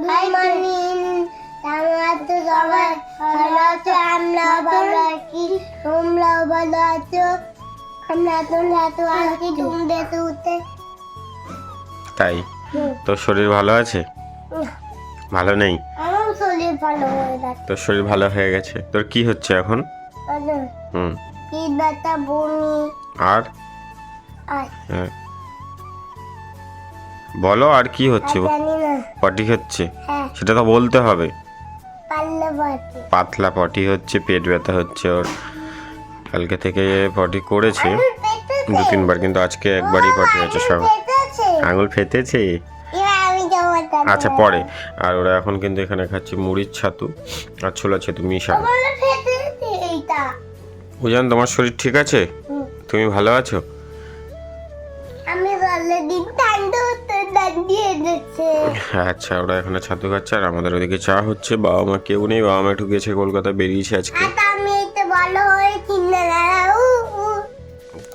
High morning. আমরা তো সবাই ভালো আছো, আমরা ভালো আছি, তোমরাও ভালো আছো। আমরা তো আছি তোমাদের উঠে। তাই তোর শরীর ভালো আছে? ভালো নেই? আমার শরীর ভালো হয়ে গেছে। তোর শরীর ভালো হয়ে গেছে? তোর কি হচ্ছে এখন? হুম। কি ব্যথা, বমি আর আর হ্যাঁ। বলো আর কি হচ্ছে? জানি না। পটি হচ্ছে? হ্যাঁ, সেটা তো বলতে হবে। পারলে বাকি পাতলা পটি হচ্ছে, পেট ব্যথা হচ্ছে ওর। কালকে থেকে পটি করেছে 2-3 বার, কিন্তু আজকে একবারই পটি হচ্ছে। সব আঙুল ফেটেছে। আমি যাবো। আচ্ছা পরে। আর ওরা এখন কিন্তু এখানে খাচ্ছে মুড়ির ছাতু আর ছোলা ছাতু মিশা। এইটা বুঝান, তোমার শরীর ঠিক আছে? তুমি ভালো আছো? আমি অলরেডি ঠান্ডা হতে দাঁড়িয়ে যাচ্ছে। আচ্ছা, ওরা এখানে ছাতু খাচ্ছে আর আমাদের ওদিকে চা হচ্ছে। বাবা মা কেউ নেই, বাবা মা একটু গেছে কলকাতা, বেরিয়েছে আজকে। আর আমি এটা ভালো হয়ে কিনে না।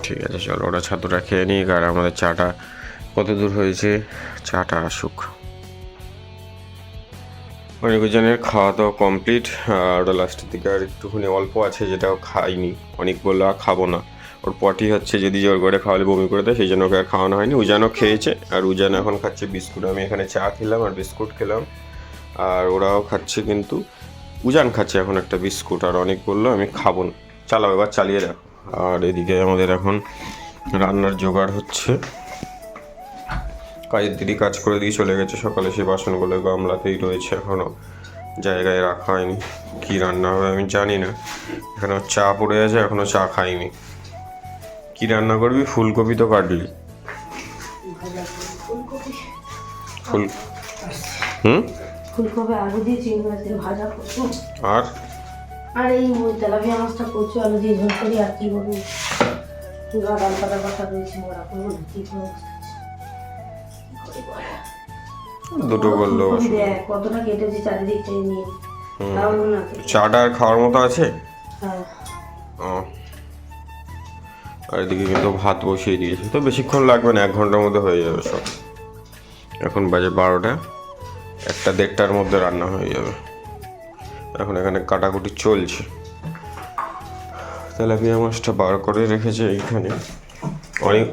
ঠিক আছে চলো, ওরা ছাতুটা খেয়ে নিক আর আমাদের চাটা কত দূর হয়েছে, চাটা আসুক। অনেকজনের খাওয়া দাওয়া কমপ্লিট। আর ওটা লাস্টের দিকে আর একটুখানি অল্প আছে, যেটাও খাইনি। অনেক বললো আর খাবো না, ওর পটি হচ্ছে, যদি জোর করে খাওয়ালে বমি করে দেয়, সেই জন্য ওকে আর খাওয়ানো হয়নি। উজানও খেয়েছে আর উজান এখন খাচ্ছে বিস্কুট। আমি এখানে চা খেলাম আর বিস্কুট খেলাম, আর ওরাও খাচ্ছে, কিন্তু উজান খাচ্ছে এখন একটা বিস্কুট। আর অনেক বললো আমি খাবো না। চালাও, এবার চালিয়ে দেখো। আর এদিকে আমাদের এখন রান্নার জোগাড় হচ্ছে। কাজের দিদি কাজ করে দিয়ে চলে গেছে সকালে, সেই বাসনগুলো গামলাতেই রয়েছে, এখনও জায়গায় রাখা হয়নি। কী রান্না হবে আমি জানি না। এখানেও চা পড়ে আছে, এখনও চা খাইনি। কি রান্না করবি? ফুলকপি তো কাটলি। ফুল ফুলকপি আলু দিয়ে চিংড়ি মাছ দিয়ে ভাজা করবো। আর আর এই তেলাপিয়া মাছটা করছি আলু দিয়ে ঝোল করি। আর কি করবো, ডাল পাতা কথা রয়েছে, ওরা করবো না কি করবো। দুটো বললো। দেখ কতটা কেটেছি চারিদিকটা নিয়ে, তাও না। চাটা আর খাওয়ার মতো আছে? হ্যাঁ। ও, আর এদিকে কিন্তু ভাত বসিয়ে দিয়েছে, তো বেশিক্ষণ লাগবে না, 1 ঘন্টার মধ্যে হয়ে যাবে সব। এখন বাজে 12টা, 1-1:30টার মধ্যে রান্না হয়ে যাবে। এখন এখানে কাটাকুটি চলছে। তেলাপিয়া মাছটা বার করে রেখেছে এইখানে অনেক।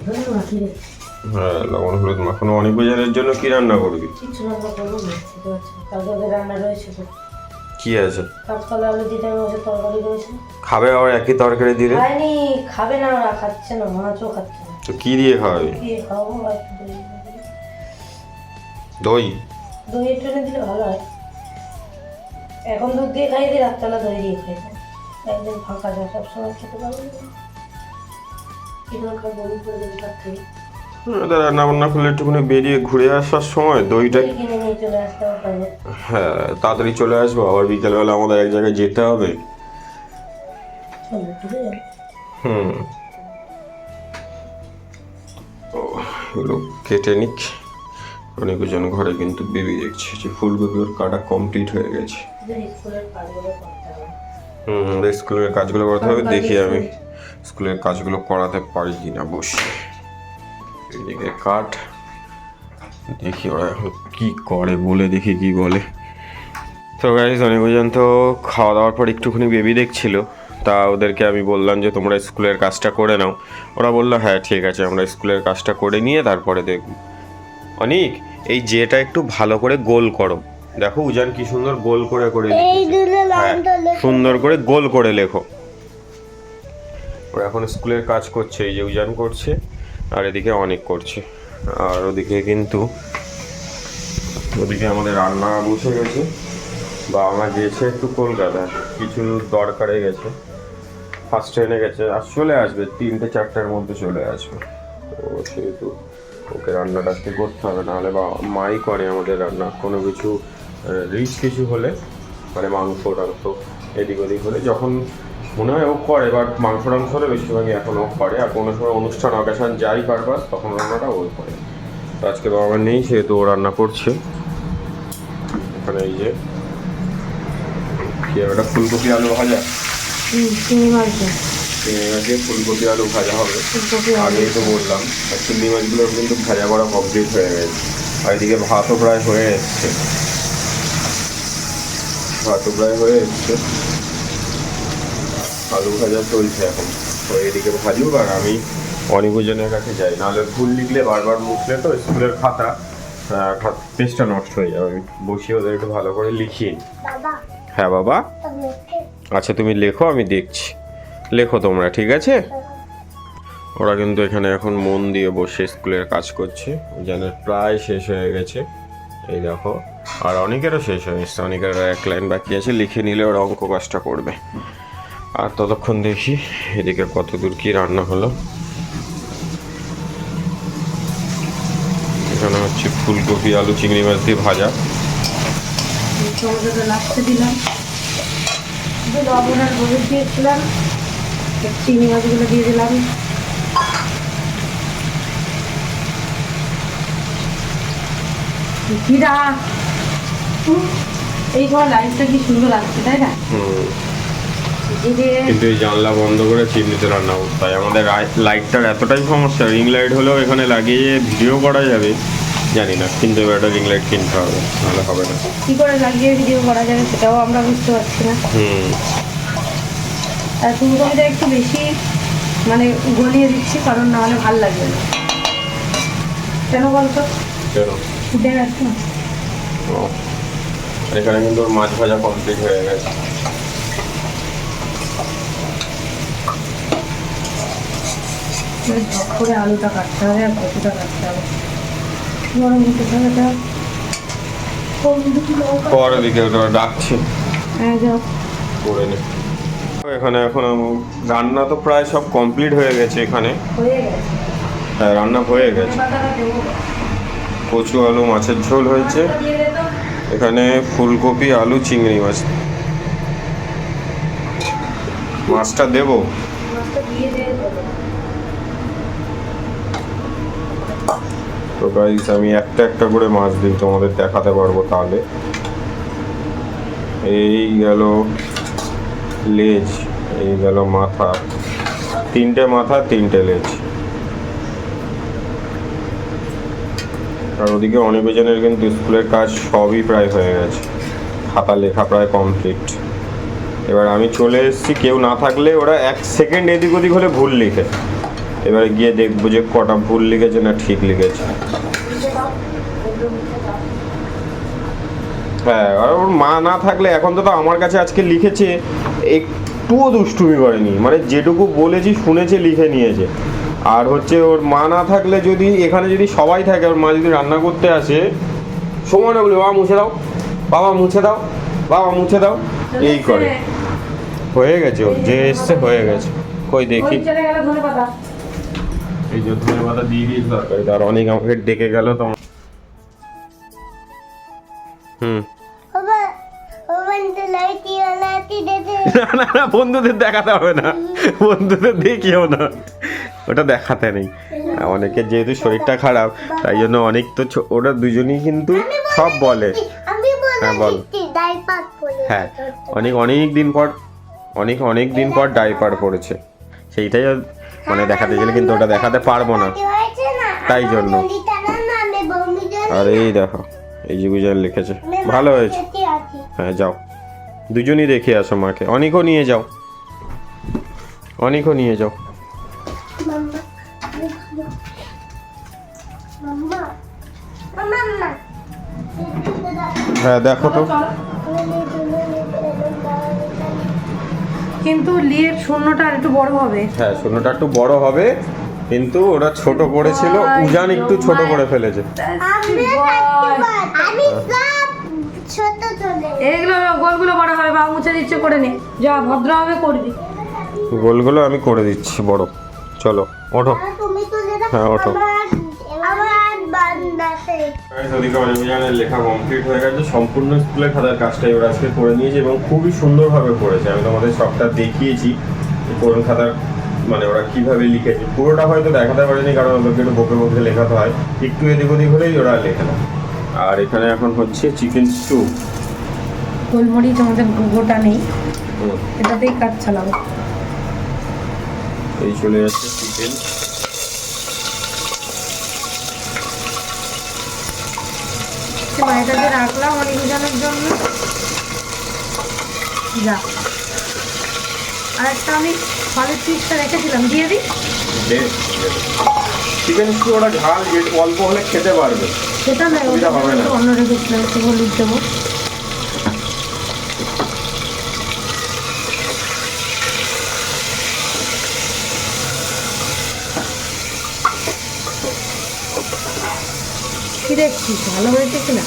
হ্যাঁ, লবণ হলুদ মাখানো। অনেক বাজারের জন্য কি রান্না করবি? কিছু রান্না করবো না, কালকে রান্না রয়েছে তো। কি আছে? কাঁচকলা আলু দিয়ে তরকারি রয়েছে। খাবে আবার একই তরকারি দিলে? খায়নি, খাবে না, ওরা খাচ্ছে না, মাছও খাচ্ছে না। তো কি দিয়ে খাওয়াবি? দিয়ে খাওয়াবো আর একটু দই। দই একটু এনে দিলে ভালো হয়। এখন দুধ দিয়ে খাই দিই, রাত্রেবেলা দই দিয়ে খাই। একদিন ফাঁকা যায়, সবসময় খেতে পারবো না। বমি করে দেবে তার থেকে। রান্না বান্না করলে একটুখানি বেরিয়ে ঘুরে আসার সময় দইটা কিনে নিয়ে চলে আসতে হবে। হ্যাঁ, তাড়াতাড়ি চলে আসবো। আবার বিকেলবেলা আমাদের এক জায়গায় যেতে হবে। এগুলো কেটে নিক। অনেকজন ঘরে কিন্তু বেবি দেখছে যে ফুলকপি ওর কাটা কমপ্লিট হয়ে গেছে। স্কুলের কাজগুলো করতে হবে। দেখি আমি স্কুলের কাজগুলো করাতে পারি কিনা বসে। এদিকে কাট, দেখি ওরা এখন কি করে, বলে দেখি কি বলে। তো গাইজ, অনেকজন তো খাওয়া দাওয়ার পর একটুখানি বেবি দেখছিল। তা ওদেরকে আমি বললাম যে তোমরা স্কুলের কাজটা করে নাও। ওরা বললো হ্যাঁ ঠিক আছে, আমরা স্কুলের কাজটা করে নিয়ে তারপরে দেখব। অনিক, এই যেটা একটু ভালো করে গোল করো। দেখো উজান কি সুন্দর গোল করে করে সুন্দর করে গোল করে লেখো। ওরা এখন স্কুলের কাজ করছে, এই যে উজান করছে আর এদিকে অনেক করছে। আর ওদিকে কিন্তু ওদিকে আমাদের রান্না বসে গেছে। বাবা মা গিয়েছে একটু কলকাতায়, কিছু দরকারে গেছে। ফার্স্ট ট্রেনে গেছে, আর চলে আসবে 3-4টার মধ্যে চলে আসবে। তো সেহেতু ওকে রান্নাটা আজকে করতে হবে, নাহলে মাই করে আমাদের রান্না। কোনো কিছু রিচ কিছু হলে, মানে মাংস টাংস এদিক ওদিক হলে যখন মনে হয় ও করে, বাট মাংস টাংস হলে বেশিরভাগই এখন ও করে। আর কোনো সময় অনুষ্ঠান অকেশন যাই পারপাস, তখন রান্নাটা ও করে। তো আজকে বাবা মা নেই, সেহেতু ও রান্না করছে। এখানে এই যে একটা ফুলকপি আলু ভাজা, চিংড়ি মাছ দিয়ে ফুলকপি আলু ভাজা হবে। আগেই তো বললাম। আর চিংড়ি মাছগুলো কিন্তু ভাজা করা কমপ্লিট হয়ে গেছে। আর এদিকে ভাতও প্রায় হয়ে এসছে। ভাত প্রায় হয়ে এসছে, আলু ভাজা চলছে এখন। তো এদিকে ভাজুক আর আমি অনিকুজনের কাছে যাই, নাহলে ভুল লিখলে বারবার মুছলে তো স্কুলের খাতা পেজটা নষ্ট হয়ে যাবে। আমি বসিয়ে ওদের একটু ভালো করে লিখিয়ে নিই। বাবা হ্যাঁ বাবা, তুমি আচ্ছা তুমি লেখো, আমি দেখছি। লেখো তোমরা, ঠিক আছে? ওরা কিন্তু এখানে এখন মন দিয়ে বসে স্কুলের কাজ করছে। উজানের প্রায় শেষ হয়ে গেছে, এই দেখো। আর অনেকেরও শেষ হয়ে গেছে, অনেকের এক লাইন বাকি আছে, লিখে নিলে ওরা অঙ্ক কাজটা করবে। আর ততক্ষণ দেখি এদিকে কত দূর কি রান্না হলো। এখানে হচ্ছে ফুলকপি আলু চিংড়ি মাছ দিয়ে ভাজা। টমেটোটা লাস্টে দিলাম, লবণ আর হলুদ দিয়েছিলাম, চিংড়ি মাছগুলো দিয়ে দিলাম। জিরা, এই সময় লাইটটা কি সুন্দর লাগছে, তাই না? জিরে, কিন্তু এই জানলা বন্ধ করে চিমনিতে রান্না করতে হয়। আমাদের লাইটটার এতটাই সমস্যা, রিং লাইট হলেও এখানে লাগিয়ে ভিডিও করা যাবে জানি না, কিন্তু এবার একটা রিং লাইট কিনতে হবে, নাহলে হবে না। কি করে লাগিয়ে ভিডিও করা যাবে সেটাও আমরা বুঝতে পারছি না। আর ফুলকপিটা একটু বেশি মানে গলিয়ে দিচ্ছি, কারণ নাহলে ভালো লাগবে না। কেন বলতো? কেন? ফুটে গেছে না। ও, এখানে কিন্তু ওর মাছ ভাজা কমপ্লিট হয়ে গেছে। ঝপ করে আলুটা কাটতে হবে আর কপিটা কাটতে হবে। গরম হতে হবে এটা। পরে দিকে ওটা ডাকছে, হ্যাঁ যাও। করে নে। এখানে এখন রান্না তো প্রায় সব কমপ্লিট হয়ে গেছে এখানে। হয়ে গেছে। হ্যাঁ, রান্না হয়ে গেছে। পাতাটা দেবো। কচু আলু মাছের ঝোল হয়েছে, দিয়ে দে তো। এখানে ফুলকপি আলু চিংড়ি মাছ। মাছটা দেবো? মাছটা দিয়ে দে তো। তো গাইস আমি একটা একটা করে মাছ দিই, তোমাদের দেখাতে পারবো তাহলে। এই গেল লেজ, এই গেল মাথা, তিনটে মাথা তিনটে লেজ। আর ওদিকে অনিবেজনের কিন্তু স্কুলের কাজ সবই প্রায় হয়ে গেছে, খাতা লেখা প্রায় কমপ্লিট। এবার আমি চলে এসেছি, কেউ না থাকলে ওরা 1 সেকেন্ড এদিক ওদিক হলে ভুল লিখে। এবারে গিয়ে দেখবো যে কটা ভুল লিখেছে না ঠিক লিখেছে। হ্যাঁ, আর ওর মা না থাকলে এখন তো আমার কাছে আজকে লিখেছে, একটুও দুষ্টুমি করেনি, মানে যেটুকু বলেছি শুনেছে লিখে নিয়েছে। আর হচ্ছে ওর মা না থাকলে, যদি এখানে যদি সবাই থাকে, ওর মা যদি রান্না করতে আসে, সময় না বলে বাবা মুছে দাও, বাবা মুছে দাও, বাবা মুছে দাও, এই করে। হয়ে গেছে, ওর যে এসছে হয়ে গেছে। কই দেখি, চলে গেল ধনেপাতা। এই যে ধনেপাতা দিয়ে দিয়েছি তরকারিতে। আর অনেক আমাকে ডেকে গেল তো। বাবা বাবা তো লাইট লাইট দেখে না না, বন্ধুদের দেখাতে হবে না, বন্ধুদের দেখিও না, ওটা দেখাতে নেই। অনেকের যেহেতু শরীরটা খারাপ, তাই জন্য অনেক তো ওরা দুজনেই কিন্তু সব বলে। আমি হ্যাঁ, বল। বলছি ডাইপার পরে। হ্যাঁ, অনেক দিন পর ডাইপার পড়েছে, সেইটাই মানে দেখাতে গেলে, কিন্তু ওটা দেখাতে পারবো না, হয়েছে না তাই জন্য। না আমি বমি জল আর এই দেখো, এই যে গুজার লিখেছে, ভালো হয়েছে। আছি। হ্যাঁ যাও, দুজনই দেখে আসো মাকে। অনেকও নিয়ে যাও, অনেকও নিয়ে যাও। মাম্মা মাম্মা মাম্মা হ্যাঁ দেখো তো। কিন্তু লিয়ের শূন্যটা আর একটু বড় হবে। হ্যাঁ, শূন্যটা একটু বড় হবে, কিন্তু ওরা ছোট করেছিল, উজান একটু ছোট করে ফেলেছে। আমি সব ছোট ছোট এইগুলো গোলগুলো বড় হবে, বাবা মুছে দিচ্ছে, করে নে যা, ভদ্র হবে করবি। গোলগুলো আমি করে দিচ্ছি বড়। চলো ওঠো। তুমি তো যেটা হ্যাঁ, ওঠো। আমার বান্দাতে ওদিকে অনিবিজানের লেখা কমপ্লিট হয়ে গেছে, সম্পূর্ণ স্কুলের খাতার কাজটাই ওরা আজকে করে নিয়েছে এবং খুবই সুন্দরভাবে করেছে। আমি তোমাদের সবটা দেখিয়েছি কোন খাতার মানে ওরা কিভাবে লিখেছে। পুরোটা হয়তো দেখাতে পারেনি, কারণ ওদেরকে একটু বকে বকে লেখাতে হয়, একটু এদিক ওদিক হলেই ওরা লেখে না। আর এখানে এখন হচ্ছে চিকেন স্টু। গোলমরিচ আমাদের গোটা নেই, এটাতেই কাজ চালাবো। এই চলে যাচ্ছে চিকেন। এটাতে রাখলাম অনিবিজনের জন্য। যা, আর একটা আমি ফলের পিসটা রেখেছিলাম, দিয়ে দিই। চিকেন স্টু ওটা ঝাল অল্প হলে খেতে পারবে, সেটা নয়, অসুবিধা ওটা হবে না। একটু অন্য রেখেছিলাম, একটু হলুদ দেবো। কি দেখছিস, ভালো হয়েছে কিনা?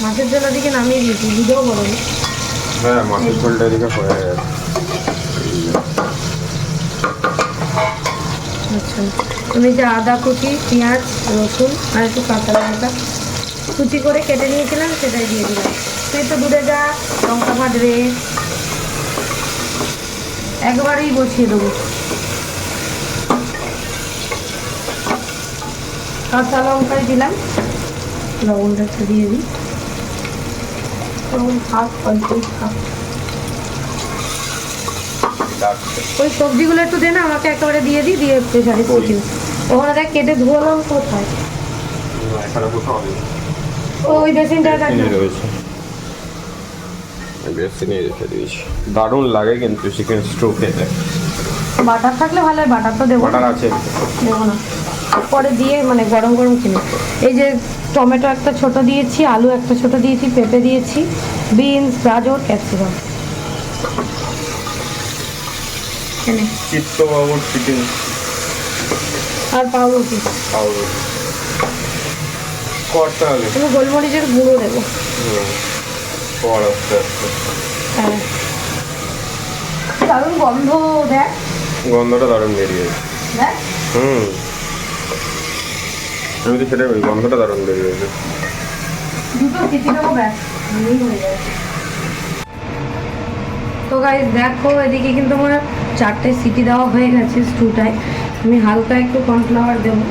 মাছের ঝোলা দিকে নামিয়ে দিয়েছি, ভিডিও করো। হ্যাঁ, মাছের ঝোলটা এদিকে হয়ে গেছে। আচ্ছা, আমি যে আদা কুচি, পেঁয়াজ, রসুন আর একটু কাঁচা লঙ্কা কুচি করে কেটে নিয়েছিলাম সেটাই দিয়ে দিলাম। তুই তো দূরে যা, লঙ্কা ভাজবে, একবারেই বসিয়ে দেবো। কাঁচা লঙ্কাই দিলাম, লবণটা একটু দিয়ে দিই। লবণ থাক, অল্পই থাক। ওই সবজিগুলো একটু দে না আমাকে, একেবারে দিয়ে দিই, দিয়ে প্রেশারে কুচি। ওখানে দেখ কেটে ধুলাম কোথায়, এখানে কোথাও নেই। ওই বেসিনটা কাটে। রয়েছে, বেসিনে রেখে দিয়েছি। দারুণ লাগে কিন্তু চিকেন স্টু খেতে। বাটার থাকলে ভালো হয়, বাটার তো দেবো না। বাটার আছে? দেবো না, পরে দিয়ে মানে গরম গরম কিনে। এই যে টমেটো একটা ছোট দিয়েছি, আলু একটা ছোট দিয়েছি, পেঁপে দিয়েছি, বিনস, গাজর, ক্যাপসিকাম। এনে চিত্তবাবুর চিকেন আর পাউরুটি। পাউরুটি কটা হলে আমি গোলমরিচের গুঁড়ো দেবো। পর আস্তে আস্তে হ্যাঁ, দারুণ গন্ধ, দেখ গন্ধটা দারুণ বেরিয়ে দেখ। আমি তো সেটাই বলি, গন্ধটা দারুণ বেরিয়েছে। দুটো সিটি দেবো, ব্যাস হয়ে যাবে। তো গাইস দেখো, এদিকে কিন্তু আমার 4টে সিটি দেওয়া হয়ে গেছে স্টুটায়। আমি হালকা একটু কর্নফ্লাওয়ার দেবো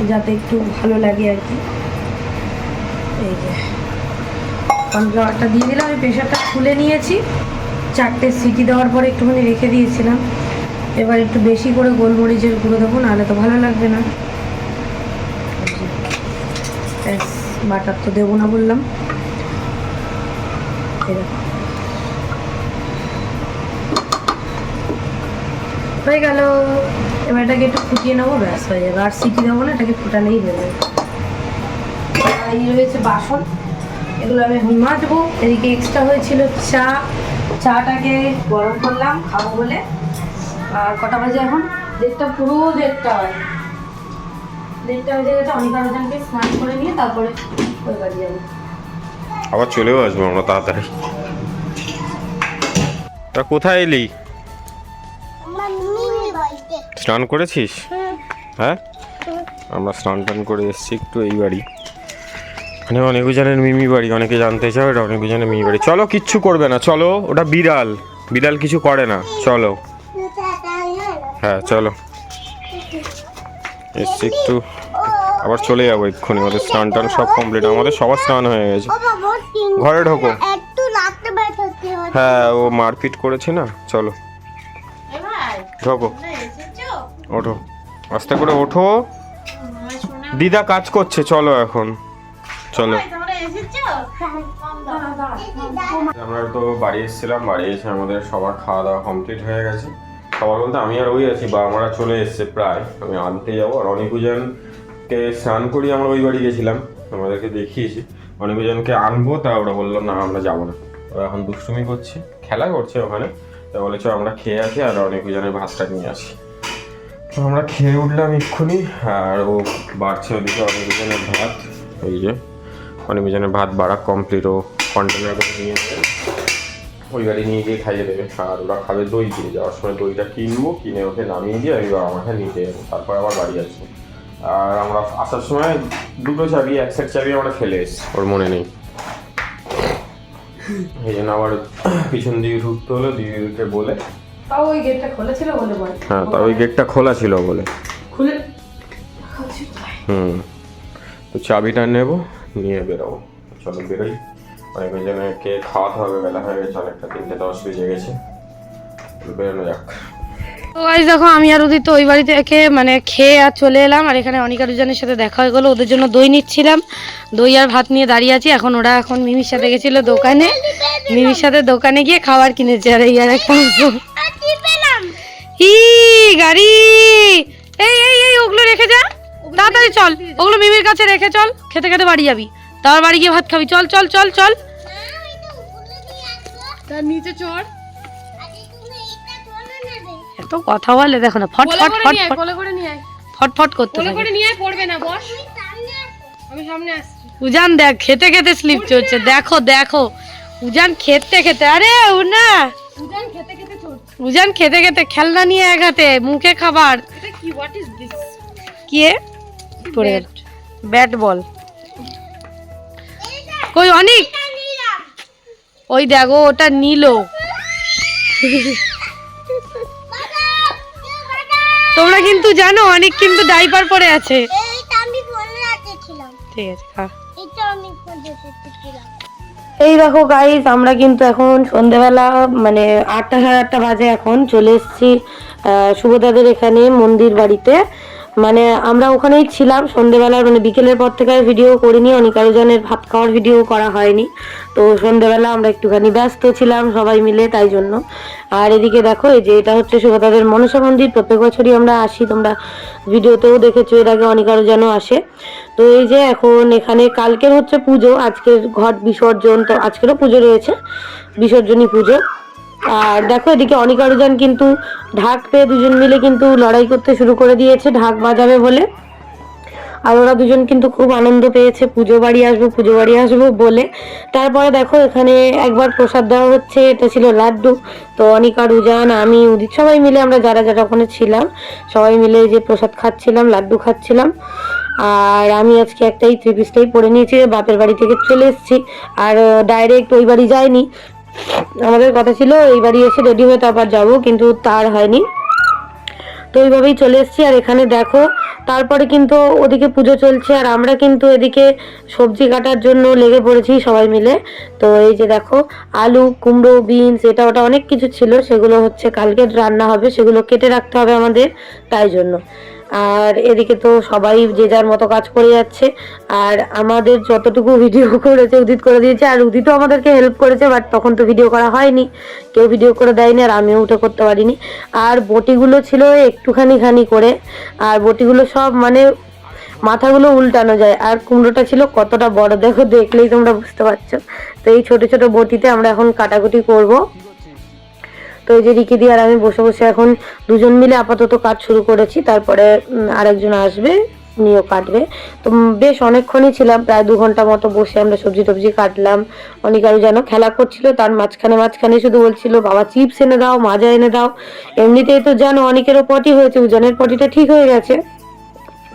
যাতে একটু ভালো লাগে আর কি। এই যে কর্নফ্লাওয়ারটা দিয়ে দিলাম। আমি প্রেশারটা খুলে নিয়েছি, 4টে সিটি দেওয়ার পরে একটুখানি রেখে দিয়েছিলাম। এবার একটু বেশি করে গোলমরিচের গুঁড়ো দেবো, নাহলে তো ভালো লাগবে না। বাটার তো দেবো না বললাম। হয়ে গেল, এবার এটাকে একটু ফুটিয়ে নেবো, ব্যাস হয়ে যাবে। আর সিটি দেবো না, এটাকে ফুটালেই হয়ে যাবে। এই রয়েছে বাসন, এগুলো আমি এখন মাজবো। এদিকে এক্সট্রা হয়েছিল চাটাকে গরম করলাম খাবো বলে। আর কটা বাজে এখন? 1:30, পুরো 1:30 হয়। 1:30 বেজে গেছে। অনিকারজনকে স্নান করে নিয়ে তারপরে ওই বাড়ি যাবো। আবার চলেও আসবো আমরা তাড়াতাড়ি। তা কোথায় এলি? আমার মিমি বাড়িতে। স্নান করেছিস? হ্যাঁ, আমরা স্নান টান করে এসেছি একটু এই বাড়ি। মানে অনেকজনের মিমি বাড়ি, অনেকে জানতে চাও এটা অনেকজনের মিমি বাড়ি। চলো, কিচ্ছু করবে না, চলো। ওটা বিড়াল, বিড়াল কিছু করে না, চলো। হ্যাঁ চলো, এসছি একটু, আবার চলে যাবো এক্ষুনি। ওদের স্নান টান সব কমপ্লিট, আমাদের সবার স্নান হয়ে গেছে। ঘরে ঢোকো। একটু রাতে বের হতে হয়। হ্যাঁ, ও মারপিট করেছে না, চলো ঢোকো, ওঠো, আস্তে করে ওঠো। দিদা কাজ করছে, চলো এখন, চলো। আমরা তো বাড়ি এসেছিলাম, বাড়ি এসে আমাদের সবার খাওয়া দাওয়া কমপ্লিট হয়ে গেছে। সবার বলতে আমি আর ওই আছি, বা আমরা চলে এসছে প্রায়। আমি আনতে যাবো। আর অনেকজনকে স্নান করিয়ে আমরা ওই বাড়ি গেছিলাম, আমাদেরকে দেখিয়েছি। অনেকজনকে আনবো, তা ওরা বললো না আমরা যাবো না। ওরা এখন দুষ্টুমি করছে, খেলা করছে ওখানে। তা বলেছ আমরা খেয়ে আসি, আর অনেকজনের ভাতটা নিয়ে আসি। তো আমরা খেয়ে উঠলাম এক্ষুনি। আর ও বাড়ছে ওদিকে অনেকজনের ভাত। এই যে অনেকজনের ভাত বাড়া কমপ্লিট, ও কন্টেনার করে নিয়ে এসে ওই গাড়ি নিয়ে গিয়ে খাইয়ে দেবে। আর ওরা খাবে দই দিয়ে, যাওয়ার সময় দইটা কিনবো, কিনে ওকে নামিয়ে দিয়ে আমি বাবা মাকে নিতে যাবো, তারপর আবার বাড়ি আসবো। আর আমরা আসার সময় দুটো চাবি, এক সেট চাবি আমরা ফেলে এসছি, ওর মনে নেই। এই জন্য আবার পিছন দিকে ঢুকতে হলো, দিদিকে বলে। তাও ওই গেটটা খোলা ছিল বলে বল। হ্যাঁ, তা ওই গেটটা খোলা ছিল বলে খুলে। তো চাবিটা নেবো, নিয়ে বেরোবো। চলো বেরোই, অনেকজনকে খাওয়াতে হবে, বেলা হয়ে গেছে অনেকটা, 3:10 বেজে গেছে, বেরোনো যাক। তো গাইস দেখো আমি আর উদিত ওই বাড়ি থেকে মানে খেয়ে আর চলে এলাম, আর এখানে অনিকা দুজনের সাথে দেখা হয়ে গেলো। ওদের জন্য দই নিচ্ছিলাম, দই আর ভাত নিয়ে দাঁড়িয়ে আছি। ওরা এখন মিমির সাথে গেছিল দোকানে, মিমির সাথে দোকানে গিয়ে খাবার কিনেছে। আর এই আর একটা ই গাড়ি, এই এই এই ওগুলো রেখে যা, তাড়াতাড়ি চল, ওগুলো মিমির কাছে রেখে চল, খেতে খেতে বাড়ি যাবি, তারপর বাড়ি গিয়ে ভাত খাবি। চল চল চল চল, তার নিচে চড়। এত কথা বলে দেখো না, ফট ফট ফট ফট ফট করতে পড়বে না। বস, আমি সামনে আসছি। উজান দেখ খেতে খেতে স্লিপ চলছে, দেখো দেখো উজান খেতে খেতে, আরে না উজান খেতে খেতে খেলনা নিয়ে এক হাতে, মুখে খাবার। কি পড়ে গেল? ব্যাট বল কই অনেক, ওই দেখো ওটা নিল। তোমরা কিন্তু জানো অনেক কিন্তু ডাইপার পরে আছে। ঠিক আছে খা। এই দেখো গাইস আমরা কিন্তু এখন সন্ধ্যেবেলা মানে 8টা সাড়ে 8টা বাজে, এখন চলে এসেছি শুভদাদের এখানে মন্দির বাড়িতে। মানে আমরা ওখানেই ছিলাম সন্ধ্যেবেলা, মানে বিকেলের পর থেকে ভিডিও করিনি, অনিকারজনের ভাত খাওয়ার ভিডিও করা হয়নি। তো সন্ধ্যেবেলা আমরা একটুখানি ব্যস্ত ছিলাম সবাই মিলে, তাই জন্য। আর এদিকে দেখো এই যে এটা হচ্ছে শুভদাদের মনসা মন্দির, প্রত্যেক বছরই আমরা আসি, তোমরা ভিডিওতেও দেখেছো এর আগে অনিকারজনও আসে। তো এই যে এখন এখানে কালকের হচ্ছে পুজো, আজকের ঘট বিসর্জন, তো আজকেরও পুজো রয়েছে, বিসর্জনী পুজো। আর দেখো এদিকে অনিকারজন কিন্তু ঢাক পেয়ে দুজন মিলে কিন্তু লড়াই করতে শুরু করে দিয়েছে ঢাক বাজাবে বলে। আর ওরা দুজন কিন্তু খুব আনন্দ পেয়েছে পুজো বাড়ি আসবো বলে। তারপরে দেখো এখানে একবার প্রসাদ দেওয়া হচ্ছে, এটা ছিল লাড্ডু। তো অনিকা, রুজান, আমি, উদিত সবাই মিলে আমরা যারা যারা ওখানে ছিলাম সবাই মিলে যে প্রসাদ খাচ্ছিলাম, লাড্ডু খাচ্ছিলাম। আর আমি আজকে একটাই 3 পিসটাই পরে নিয়েছি, বাপের বাড়ি থেকে চলে এসেছি। আর ডাইরেক্ট ওই বাড়ি যাইনি, আমাদের কথা ছিল এই বাড়ি এসে রেডি হয়ে তারপর যাবো, কিন্তু তার হয়নি। তো এইভাবেই চলে এসেছি। আর এখানে দেখো তারপরে কিন্তু ওদিকে পুজো চলছে, আর আমরা কিন্তু এদিকে সবজি কাটার জন্য লেগে পড়েছি সবাই মিলে। তো এই যে দেখো আলু, কুমড়ো, বিনস, এটা ওটা অনেক কিছু ছিল, সেগুলো হচ্ছে কালকে রান্না হবে, সেগুলো কেটে রাখতে হবে আমাদের, তাই জন্য। আর এদিকে তো সবাই যে যার মতো কাজ করে যাচ্ছে। আর আমাদের যতটুকু ভিডিও করেছে উদিত করে দিয়েছে, আর উদিতও আমাদেরকে হেল্প করেছে, বাট তখন তো ভিডিও করা হয়নি, কেউ ভিডিও করে দেয়নি, আর আমিও উঠে করতে পারিনি। আর বটিগুলো ছিল একটুখানি করে, আর বটিগুলো সব মানে মাথাগুলো উল্টানো যায়। আর কুমড়োটা ছিল কতটা বড় দেখো, দেখলেই তোমরা বুঝতে পারছো। তো এই ছোট ছোট বটিতে আমরা এখন কাটাকুটি করব। তো এই যে রিকি দিয়ে আর আমি বসে বসে এখন দুজন মিলে আপাতত কাজ শুরু করেছি, তারপরে আরেকজন আসবে, উনিও কাটবে। তো বেশ অনেকক্ষণই ছিলাম, প্রায় 2 ঘন্টা মতো বসে আমরা সবজি টবজি কাটলাম। অনিকারও যেন খেলা করছিল, তার মাঝখানে শুধু বলছিল বাবা চিপস এনে দাও, মাজা এনে দাও। এমনিতেই তো জানো অনেকেরও পটি হয়েছে, উজানের পটিটা ঠিক হয়ে গেছে,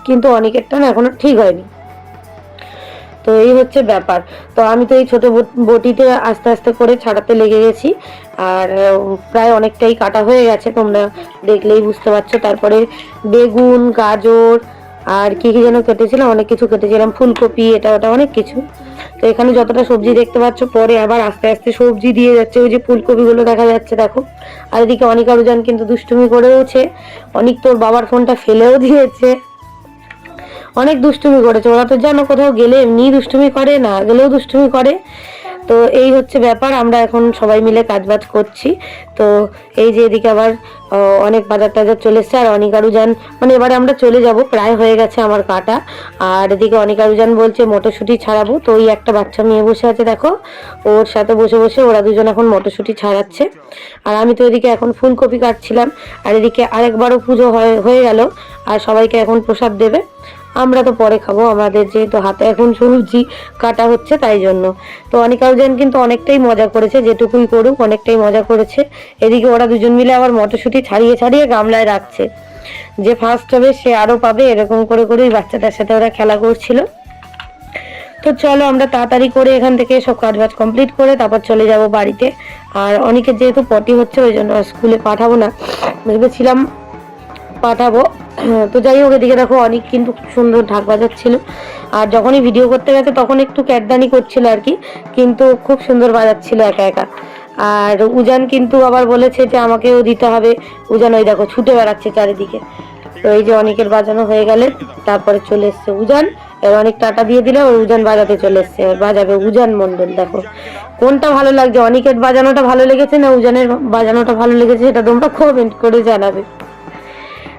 কিন্তু অনেকেরটা না এখনো ঠিক হয়নি। তো এই হচ্ছে ব্যাপার। তো আমি তো এই ছোট বটিতে আস্তে আস্তে করে ছাড়াতে লেগে গেছি, আর প্রায় অনেকটাই কাটা হয়ে গেছে, তোমরা দেখলেই বুঝতে পারছো। তারপরে বেগুন, গাজর আর কি কি যেন কেটেছিলাম, অনেক কিছু কেটেছিলাম, ফুলকপি, এটা ওটা অনেক কিছু। তো এখানে যতটা সবজি দেখতে পাচ্ছ, পরে আবার আস্তে আস্তে সবজি দিয়ে যাচ্ছে, ওই যে ফুলকপিগুলো দেখা যাচ্ছে দেখো। আর এদিকে অনিকা, রুজান কিন্তু দুষ্টুমি করেওছে, অনেক তোর বাবার ফোনটা ফেলেও দিয়েছে, অনেক দুষ্টুমি করেছে। ওরা তো জানো কোথাও গেলে এমনি দুষ্টুমি করে, না গেলেও দুষ্টুমি করে। তো এই হচ্ছে ব্যাপার, আমরা এখন সবাই মিলে কাজবাজ করছি। তো এই যে এদিকে আবার অনেক বাজার টাজার চলে এসছে, আর অনিকারুজান মানে এবারে আমরা চলে যাব, প্রায় হয়ে গেছে আমার কাটা। আর এদিকে অনিকারুজান বলছে মটরশুঁটি ছাড়াবো, তো ওই একটা বাচ্চা মেয়ে বসে আছে দেখো, ওর সাথে বসে বসে ওরা দুজন এখন মটরশুঁটি ছাড়াচ্ছে। আর আমি তো এদিকে এখন ফুলকপি কাটছিলাম। আর এদিকে আরেকবারও পুজো হয়ে গেল, আর সবাইকে এখন প্রসাদ দেবে। আমরা তো পরে খাবো, আমাদের যেহেতু হাতে এখন সবজি কাটা হচ্ছে তাই জন্য। তো অনিকারুজান কিন্তু অনেকটাই মজা করেছে, যেটুকুই করুক অনেকটাই মজা করেছে। এদিকে ওরা দুজন মিলে আবার মটরশুঁটি ছাড়িয়ে ছাড়িয়ে গামলায় রাখছে, যে ফার্স্ট হবে সে আরো পাবে, এরকম করে করে বাচ্চাটার সাথে ওরা খেলা করছিল। তো চলো আমরা তাড়াতাড়ি করে এখান থেকে সব কাজবাজ কমপ্লিট করে তারপর চলে যাব বাড়িতে। আর অনেকের যেহেতু পটি হচ্ছে ওই জন্য স্কুলে পাঠাবো না, ভেবেছিলাম পাঠাবো। তো যাই হোক, এদিকে দেখো অনেক কিন্তু খুব সুন্দর ঢাক বাজাচ্ছিল, আর যখনই ভিডিও করতে গেছে তখন একটু ক্যাটদানি করছিল আর কি, কিন্তু খুব সুন্দর বাজাচ্ছিল একা একা। আর উজান কিন্তু আবার বলেছে যে আমাকেও দিতে হবে। উজান ওই দেখো ছুটে বেড়াচ্ছে চারিদিকে। তো এই যে অনেকের বাজানো হয়ে গেলে তারপরে চলে এসছে উজান, এবার অনেক টাটা দিয়ে দিলে ওর উজান বাজাতে চলে এসছে, এবার বাজাবে উজান মণ্ডল। দেখো কোনটা ভালো লাগছে, অনেকের বাজানোটা ভালো লেগেছে না উজানের বাজানোটা ভালো লেগেছে, সেটা তোমরা কমেন্ট করে জানাবে।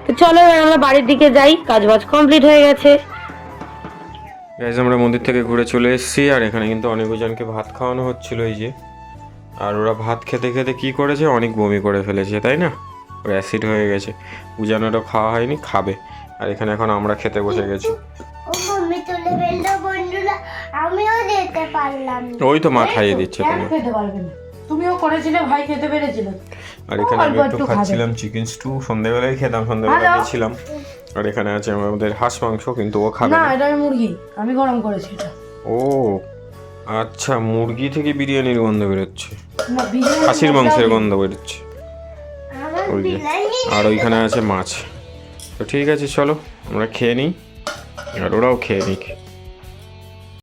তো চলো এবার আমরা বাড়ির দিকে যাই, কাজ বাজ কমপ্লিট হয়ে গেছে। গাইজ আমরা মন্দির থেকে ঘুরে চলে এসেছি, আর এখানে কিন্তু অনেক জনকে ভাত খাওয়ানো হচ্ছিল এই যে। আর ওরা ভাত খেতে খেতে কি করেছে, অনেক বমি করে ফেলেছে, তাই না? ওর অ্যাসিড হয়ে গেছে, উজানেরও খাওয়া হয়নি, খাবে। আর এখানে এখন আমরা খেতে বসে গেছি। ও মম্মি তুলে ফেললো বন্ধুরা, আমিও যেতে পারলাম না। ওই তো মা খাইয়ে দিচ্ছে কেন তোমার। খেতে পারবে না? তুমিও করেছিলে, ভাই খেতে পেরেছিল। আর এখানে আমি অল্প একটু একটু খাচ্ছিলাম চিকেন স্টু, সন্ধ্যেবেলায় খেতাম, সন্ধ্যেবেলা ভালো। গেছিলাম। আর এখানে আছে আমাদের হাঁস মাংস, কিন্তু ও খাবে না, না। এটা আমি মুরগি, আমি গরম করেছি এটা। ও আচ্ছা, মুরগি থেকে বিরিয়ানির গন্ধ বেরোচ্ছে, না, বিরিয়ানি খাসির মাংসের গন্ধ বেরোচ্ছে। আমার ওই যে, বিরিয়ানি আর ওইখানে আছে মাছ। তো ঠিক আছে চলো আমরা খেয়ে নিই, আর ওরাও খেয়ে নিক।